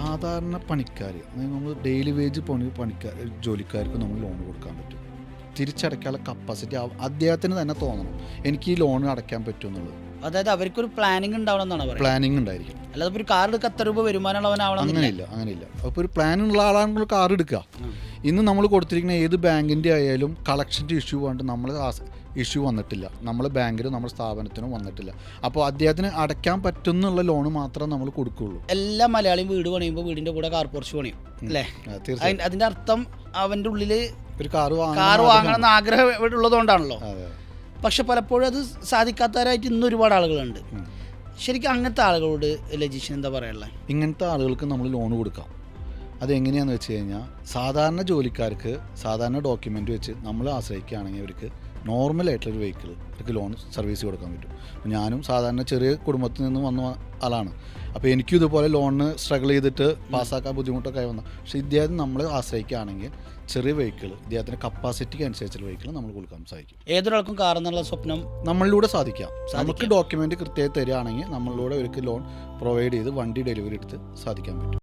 സാധാരണ പണിക്കാർ, നമ്മൾ ഡെയിലി വേജ് പണിക്കാർ ജോലിക്കാർക്ക് നമ്മൾ ലോൺ കൊടുക്കാൻ പറ്റും. തിരിച്ചടയ്ക്കാനുള്ള കപ്പാസിറ്റി അദ്ദേഹത്തിന് തന്നെ തോന്നണം, എനിക്ക് ഈ ലോൺ അടയ്ക്കാൻ പറ്റും എന്നുള്ളത്. അതായത് അവർക്കൊരു പ്ലാനിങ് ഉണ്ടാവണം എന്നാണ് പറയുന്നത്. പ്ലാനിങ് ഉണ്ടായിരിക്കും. അല്ലാതെ ഒരു കാർ എടുക്കുക എത്ര രൂപ വരുമാനമുള്ളവനാവണം അങ്ങനെയില്ല. അപ്പോൾ ഒരു പ്ലാൻ ഉള്ള ആളാണെങ്കിൽ കാർ എടുക്കുക. ഇന്ന് നമ്മൾ കൊടുത്തിരിക്കുന്ന ഏത് ബാങ്കിൻ്റെ ആയാലും കളക്ഷൻ്റെ ഇഷ്യൂ കൊണ്ട് നമ്മൾ ഇഷ്യൂ വന്നിട്ടില്ല, നമ്മൾ ബാങ്കിലും നമ്മുടെ സ്ഥാപനത്തിനും വന്നിട്ടില്ല. അപ്പോൾ അദ്ദേഹത്തിന് അടയ്ക്കാൻ പറ്റുന്നുള്ള ലോണ് മാത്രമേ നമ്മൾ കൊടുക്കുകയുള്ളൂ. എല്ലാ മലയാളിയും വീട് പണിയുമ്പോൾ വീടിൻ്റെ കൂടെ കാർ പോർച്ച് പണിയും അല്ലേ? അതിൻ്റെ അർത്ഥം അവൻ്റെ ഉള്ളിൽ ഒരു കാർ വാങ്ങണമെന്ന് ആഗ്രഹം ഉള്ളതുകൊണ്ടാണല്ലോ. പക്ഷെ പലപ്പോഴും അത് സാധിക്കാത്തവരായിട്ട് ഇന്ന് ഒരുപാട് ആളുകളുണ്ട്. ശരിക്കും അങ്ങനത്തെ ആളുകളോട് ലജീഷൻ എന്താ പറയാനുള്ളത്? ഇങ്ങനത്തെ ആളുകൾക്ക് നമ്മൾ ലോൺ കൊടുക്കാം. അതെങ്ങനെയാണെന്ന് വെച്ച് കഴിഞ്ഞാൽ, സാധാരണ ജോലിക്കാർക്ക് സാധാരണ ഡോക്യുമെൻ്റ് വെച്ച് നമ്മൾ ആശ്രയിക്കുകയാണെങ്കിൽ അവർക്ക് നോർമലായിട്ടുള്ളൊരു വെഹിക്കിൾ അവർക്ക് ലോൺ സർവീസ് കൊടുക്കാൻ പറ്റും. ഞാനും സാധാരണ ചെറിയ കുടുംബത്തിൽ നിന്ന് വന്ന ആളാണ്. അപ്പോൾ എനിക്കും ഇതുപോലെ ലോണിന് സ്ട്രഗിൾ ചെയ്തിട്ട് പാസ്സാക്കാൻ ബുദ്ധിമുട്ടൊക്കെ ആയി വന്നു. പക്ഷേ ഇദ്ദേഹം നമ്മൾ ആശ്രയിക്കുകയാണെങ്കിൽ ചെറിയ വെഹിക്കിൾ, ഇദ്ദേഹത്തിൻ്റെ കപ്പാസിറ്റിക്ക് അനുസരിച്ചുള്ള വെഹിക്കിൾ നമ്മൾ കൊടുക്കാൻ സാധിക്കും. ഏതൊരാൾക്കും കാർ എന്നുള്ള സ്വപ്നം നമ്മളിലൂടെ സാധിക്കാം. നമുക്ക് ഡോക്യുമെൻ്റ് കൃത്യമായി തരികയാണെങ്കിൽ നമ്മളിലൂടെ അവർക്ക് ലോൺ പ്രൊവൈഡ് ചെയ്ത് വണ്ടി ഡെലിവറി എടുത്ത് സാധിക്കാൻ പറ്റും.